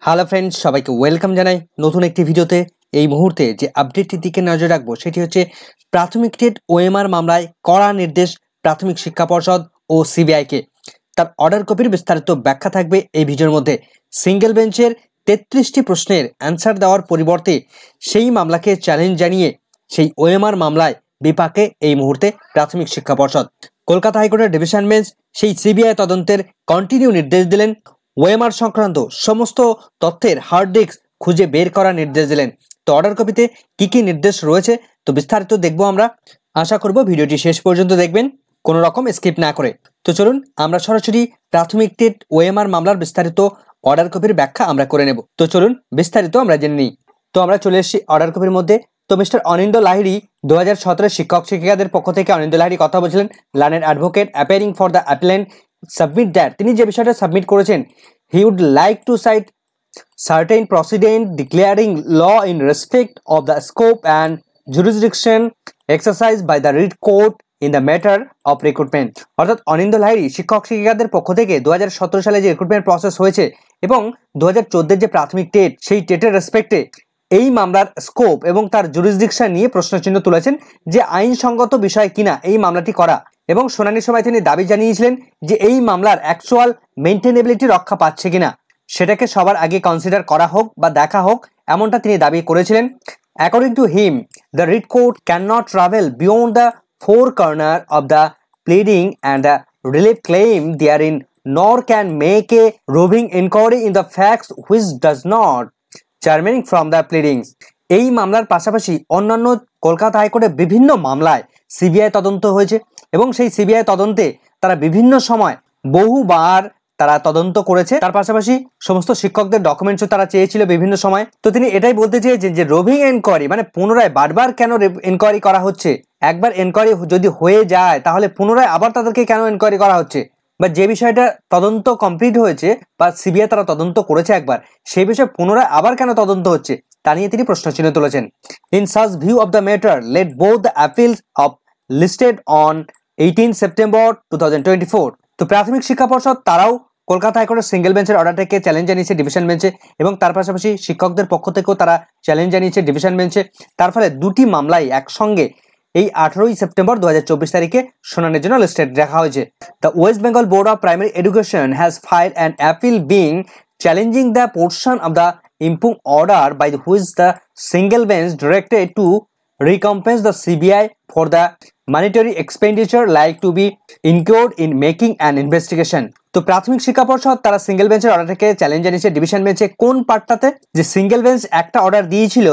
Hello friends, সবাইকে welcome জানাই নতুন একটি ভিডিওতে। এই মুহূর্তে যে আপডেটটির দিকে নজর রাখবো সেটি হচ্ছে প্রাথমিক টেট ওএমআর মামলায় কড়া নির্দেশ প্রাথমিক শিক্ষা পর্ষদ ও সিবিআইকে। তার অর্ডার কপির বিস্তারিত ব্যাখ্যা থাকবে এই ভিডিওর মধ্যে। সিঙ্গেল বেঞ্চের 33টি প্রশ্নের অ্যান্সার দেওয়ার পরিবর্তে সেই মামলাকে চ্যালেঞ্জ জানিয়ে সেই ওএমআর মামলায় বিপাকে এই মুহূর্তে প্রাথমিক শিক্ষা পর্ষদ। কলকাতা হাইকোর্টের ডিভিশন বেঞ্চ সেই সিবিআই তদন্তের কন্টিনিউ নির্দেশ দিলেন। ওএমআর সংক্রান্ত সমস্ত তথ্যের হার্ড ডিস্ক খুঁজে বের করার নির্দেশ দিলেন। তো অর্ডার কপিতে কি কি নির্দেশ রয়েছে তো বিস্তারিত দেখবো আমরা। আশা করব ভিডিওটি শেষ পর্যন্ত দেখবেন, কোনো রকম স্কিপ না করে। তো চলুন আমরা সরাসরি প্রাথমিক টেট ওএমআর মামলার বিস্তারিত অর্ডার কপির ব্যাখ্যা আমরা করে নেব। তো চলুন বিস্তারিত আমরা জেনে নিই। তো আমরা চলে এসেছি অর্ডার কপির মধ্যে। তো মিস্টার অনিন্দ্য লাহিড়ী 2017 শিক্ষক শিক্ষিকাদের পক্ষ থেকে অনিন্দ্য লাহিড়ী কথা বলছিলেন। Learned advocate appearing for the appellant submit that, তিনি যে বিষয়টা সাবমিট করেছেন, he would like to cite certain precedent declaring law in respect of the scope and jurisdiction exercised by the writ court in the matter of recruitment। অর্থাৎ অনিন্দ্য লাহিড়ী শিক্ষক শিক্ষিকাদের পক্ষ থেকে 2017 সালে যে রিক্রুটমেন্ট প্রসেস হয়েছে এবং 2014 যে প্রাথমিক টেট, সেই টেটের রেসপেক্টে এই মামলার স্কোপ এবং তার জুরিসডিকশন নিয়ে প্রশ্নচিহ্ন তুলেছেন যে আইনসঙ্গত বিষয় কিনা এই মামলাটি করা। এবং শুনানির সময় তিনি দাবি জানিয়েছিলেন যে এই মামলার অ্যাকচুয়াল মেইনটেনেবিলিটি রক্ষা পাচ্ছে কিনা সেটাকে সবার আগে কনসিডার করা হোক বা দেখা হোক, এমনটা তিনি দাবি করেছিলেন। According to him, the writ court can not travel beyond the four corners of the pleading and the relief claim therein, nor can make a roving inquiry in the facts which does not germinate from the pleadings। এই মামলার পাশাপাশি অন্যান্য কলকাতা হাইকোর্টের বিভিন্ন মামলায় CBI তদন্ত হয়েছে এবং সেই সিবিআই তদন্তে তারা বিভিন্ন সময় বহুবার তারা তদন্ত করেছে। তার পাশাপাশি সমস্ত শিক্ষকদের ডকুমেন্টসও তারা চেয়েছিল বিভিন্ন সময়। তো তিনি এটাই বলতে চেয়েছেন যে রোভিং এনকোয়ারি মানে পুনরায় বারবার কেন এনকোয়ারি করা হচ্ছে, একবার এনকোয়ারি যদি হয়ে যায় তাহলে পুনরায় আবার তাদেরকে কেন এনকোয়ারি করা হচ্ছে, বা যে বিষয়টা তদন্ত কমপ্লিট হয়েছে বা সিবিআই তারা তদন্ত করেছে একবার, সেই বিষয়ে পুনরায় আবার কেন তদন্ত হচ্ছে তা নিয়ে তিনি প্রশ্নচিহ্ন তুলেছেন। In such view of the matter let both the appeals of listed on 18 September 2024। তো প্রাথমিক শিক্ষা পর্ষদ তারাও কলকাতা হাইকোর্টের সিঙ্গেল বেঞ্চের অর্ডারটাকে চ্যালেঞ্জ জানিয়েছে ডিভিশন বেঞ্চে এবং তার পাশাপাশি শিক্ষকদের পক্ষ থেকেও তারা চ্যালেঞ্জ জানিয়েছে ডিভিশন বেঞ্চে। তার ফলে দুটি মামলাই একসঙ্গে এই 18 সেপ্টেম্বর 2024 তারিখে শুনানির জন্য লিস্টেড রাখা হয়েছে। The West Bengal Board of Primary Education has filed an appeal being challenging the portion of the impugned order by which the single bench directed to recompense the CBI for the monetary expenditure like to be incurred in making an investigation। তো প্রাথমিক শিক্ষা পর্ষদ তারা single বেঞ্চের অর্ডারটাকে challenge জানিয়েছে division বেঞ্চে। কোন পার্টটাতে? যে সিঙ্গেল বেঞ্চ একটা অর্ডার দিয়েছিল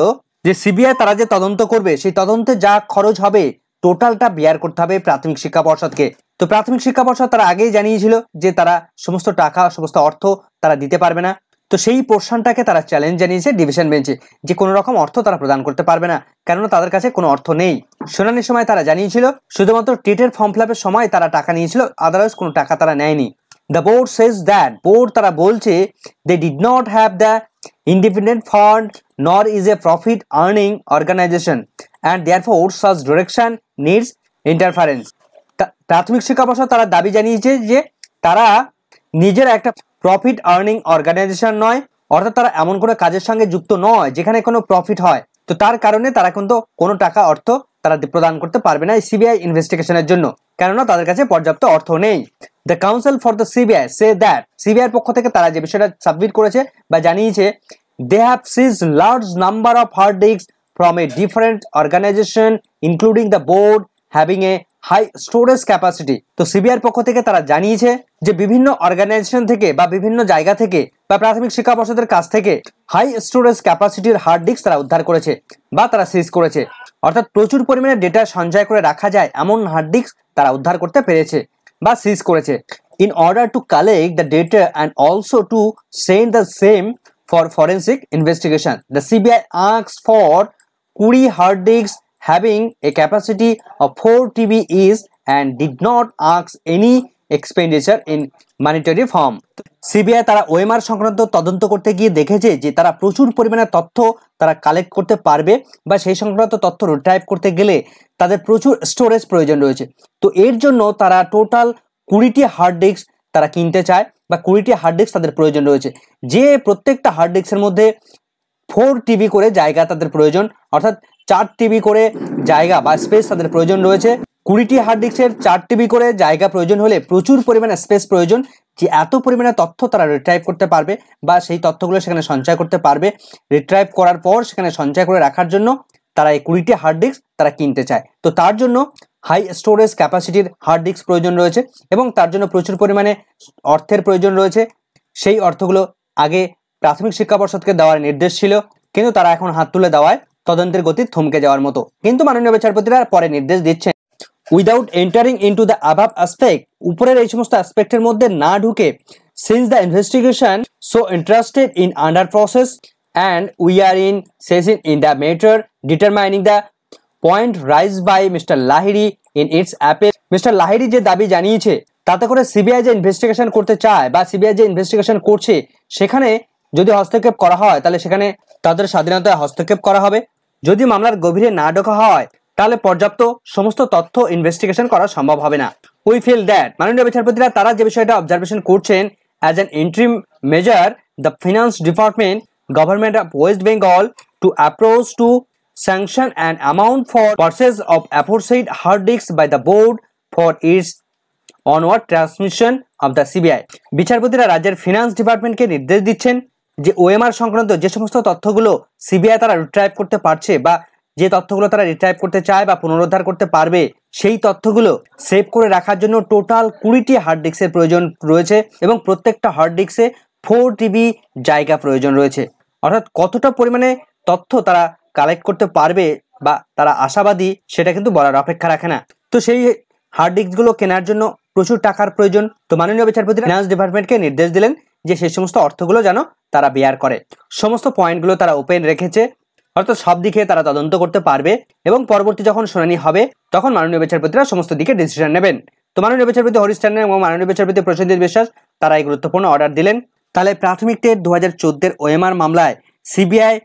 যে সিবিআই তারা যে তদন্ত করবে সেই তদন্তে যা খরচ হবে টোটালটা বিয়ার করতে হবে প্রাথমিক শিক্ষা পর্ষদকে। তো প্রাথমিক শিক্ষা পর্ষদ তারা আগেই জানিয়েছিল যে তারা সমস্ত টাকা সমস্ত অর্থ তারা দিতে পারবে না। তো সেই পোর্শনটাকে তারা চ্যালেঞ্জ জানিয়েছে ডিভিশন বেঞ্চে যে কোনো রকম অর্থ তারা প্রদান করতে পারবে না, কেননা তাদের কাছে কোনো অর্থ নেই। শুনানির সময় তারা জানিয়েছিল শুধুমাত্র টেটের ফর্ম ফিলাপের সময় তারা টাকা নিয়েছিল, আদারওয়াইজ কোনো টাকা তারা নেয়নি। The board says that, board তারা বলছে they did not have the independent fund nor is a profit earning organisation and therefore such direction needs interference. প্রাথমিক শিক্ষা পর্ষদ তারা দাবি জানিয়েছে যে তারা নিজের একটা প্রফিট আর্নিং অর্গানাইজেশন নয়, অর্থাৎ তারা এমন কোনো কাজের সঙ্গে যুক্ত নয় যেখানে কোনো প্রফিট হয়। তো তার কারণে তারা কিন্তু কোনো টাকা অর্থ তারা প্রদান করতে পারবে না এই সিবিআই ইনভেস্টিগেশনের জন্য, কেননা তাদের কাছে পর্যাপ্ত অর্থ নেই। The council for the CBI say that, CBI এর পক্ষ থেকে তারা যে বিষয়টা সাবমিট করেছে বা জানিয়েছে, they have seize large number of hard disk from a different organisation including the board having a high storage capacity. তো সিবিআই এর পক্ষ থেকে তারা জানিয়েছে যে বিভিন্ন অর্গানাইজেশন থেকে বা বিভিন্ন জায়গা থেকে বা প্রাথমিক শিক্ষা পর্ষদের কাছ থেকে হাই স্টোরেজ ক্যাপাসিটির হার্ড ডিস্ক তারা উদ্ধার করেছে বা তারা সিজ করেছে, অর্থাৎ প্রচুর পরিমাণে ডেটা সঞ্চয় করে রাখা যায় এমন হার্ড ডিস্ক তারা উদ্ধার করতে পেরেছে বা সিজ করেছে। In order to collect the data and also to send the same for forensic investigation, the CBI asked for 20 hard disk having a capacity of 4 TB each and did not ask any expenditure in monetary form। CBI তারা OMR সংক্রান্ত তদন্ত করতে গিয়ে দেখেছে যে তারা প্রচুর পরিমাণে তথ্য তারা কালেক্ট করতে পারবে বা সেই সংক্রান্ত তথ্য রিট্রাইভ করতে গেলে তাদের প্রচুর স্টোরেজ প্রয়োজন রয়েছে। তো এর জন্য তারা টোটাল 20টি হার্ড ডিস্ক তারা কিনতে চায় বা 20টি হার্ড ডিস্ক তাদের প্রয়োজন রয়েছে, যে প্রত্যেকটা হার্ড ডিস্কের মধ্যে 4 টিবি করে জায়গা তাদের প্রয়োজন, অর্থাৎ 4 টিবি করে জায়গা বা স্পেস তাদের প্রয়োজন রয়েছে। 20টি হার্ড ডিস্কের 4 টিবি করে জায়গা প্রয়োজন হলে প্রচুর পরিমাণে স্পেস প্রয়োজন, যে এত পরিমাণে তথ্য তারা রিট্রাইভ করতে পারবে বা সেই তথ্যগুলো সেখানে সঞ্চয় করতে পারবে। রিট্রাইভ করার পর সেখানে সঞ্চয় করে রাখার জন্য তারা এই 20টি হার্ড ডিস্ক তারা কিনতে চায়। তো তার জন্য হাই স্টোরেজ ক্যাপাসিটির হার্ড ডিস্ক প্রয়োজন রয়েছে এবং তার জন্য প্রচুর পরিমাণে অর্থের প্রয়োজন রয়েছে। সেই অর্থগুলো আগে প্রাথমিক শিক্ষা পর্ষদকে দেওয়ার নির্দেশ ছিল, কিন্তু তারা এখন হাত তুলে দেওয়ায় তদন্তের গতি থমকে যাওয়ার মতো। কিন্তু মাননীয় বিচারপতিরা পরে নির্দেশ দিচ্ছেন, without entering into the above aspect, উপরের এই সমস্ত অ্যাসপেক্টের মধ্যে না ঢুকে, since the investigation so interested in under process and we are in session in the matter determining the point raised by Mr. Lahiri in its appeal. Mr. Lahiri যে দাবি জানিয়েছে তাতে করে সিবিআই যে ইনভেস্টিগেশন করতে চায় বা সিবিআই যে ইনভেস্টিগেশন করছে সেখানে যদি হস্তক্ষেপ করা হয় তাহলে সেখানে তাদের স্বাধীনতায় হস্তক্ষেপ করা হবে। যদি মামলার গভীরে না ঢোকা হয় তাহলে পর্যাপ্ত সমস্ত তথ্য ইনভেস্টিগেশন করা সম্ভব হবে না। উই ফিল দ্যাট, মাননীয় বিচারপতিরা তারা যে বিষয়টা অবজারভেশন করছেন, as an interim measure the finance department Government of West Bengal to approach to sanction an amount for purchase of aforesaid hard disks by the board for its onward transmission of the CBI. বিচারপতিরা রাজ্যের finance ডিপার্টমেন্টকে নির্দেশ দিচ্ছেন যে OMR সংক্রান্ত যে সমস্ত তথ্যগুলো সিবিআই তারা রিট্রাইভ করতে পারছে বা যে তথ্যগুলো তারা রিট্রাইভ করতে চায় বা পুনরুদ্ধার করতে পারবে, সেই তথ্যগুলো সেভ করে রাখার জন্য টোটাল 20টি হার্ড ডিস্কের প্রয়োজন রয়েছে এবং প্রত্যেকটা হার্ড ডিস্কে 4 টিবি জায়গা প্রয়োজন রয়েছে। অর্থাৎ কতটা পরিমাণে তথ্য তারা কালেক্ট করতে পারবে বা তারা আশাবাদী সেটা কিন্তু বলার অপেক্ষা রাখে না। তো সেই হার্ড ডিস্কগুলো কেনার জন্য প্রচুর টাকার প্রয়োজন। তো মাননীয় বিচারপতি ফিনান্স ডিপার্টমেন্টকে নির্দেশ দিলেন যে সেই সমস্ত অর্থগুলো যেন তারা বেয়ার করে। সমস্ত পয়েন্টগুলো তারা ওপেন রেখেছে, অর্থাৎ সব দিকে তারা তদন্ত করতে পারবে এবং পরবর্তী যখন শুনানি হবে তখন মাননীয় বিচারপতিরা সমস্ত দিকে ডিসিশন নেবেন। তো মাননীয় বিচারপতি হরিশ টান্ডন এবং মাননীয় বিচারপতি প্রসেনজিৎ বিশ্বাস তারা এই গুরুত্বপূর্ণ অর্ডার দিলেন। তাহলে প্রাথমিক টেট 2014 ওএমআর মামলায় সিবিআই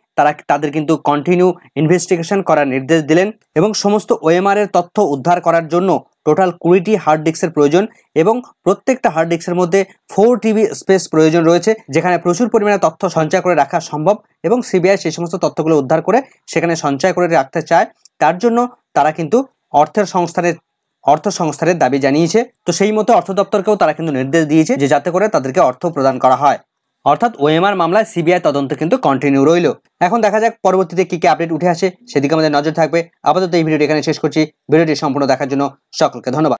তাদের কিন্তু কন্টিনিউ ইনভেস্টিগেশন করার নির্দেশ দিলেন এবং সমস্ত ওএমআর এর তথ্য উদ্ধার করার জন্য টোটাল 20টি হার্ড ডিস্কের প্রয়োজন এবং প্রত্যেকটা হার্ড ডিস্কের মধ্যে 4 টিবি স্পেস প্রয়োজন রয়েছে, যেখানে প্রচুর পরিমাণে তথ্য সঞ্চয় করে রাখা সম্ভব এবং সিবিআই সেই সমস্ত তথ্যগুলো উদ্ধার করে সেখানে সঞ্চয় করে রাখতে চায়। তার জন্য তারা কিন্তু অর্থ সংস্থানের দাবি জানিয়েছে। তো সেই মতো অর্থ দপ্তরকেও তারা কিন্তু নির্দেশ দিয়েছে যে যাতে করে তাদেরকে অর্থ প্রদান করা হয়। অর্থাৎ ওএমআর মামলায় সিবিআই তদন্ত কিন্তু কন্টিনিউ রইল। এখন দেখা যাক পরবর্তীতে কি কি আপডেট উঠে আসে, সেদিকে আমাদের নজর থাকবে। আপাতত এই ভিডিওটি এখানে শেষ করছি। ভিডিওটি সম্পূর্ণ দেখার জন্য সকলকে ধন্যবাদ।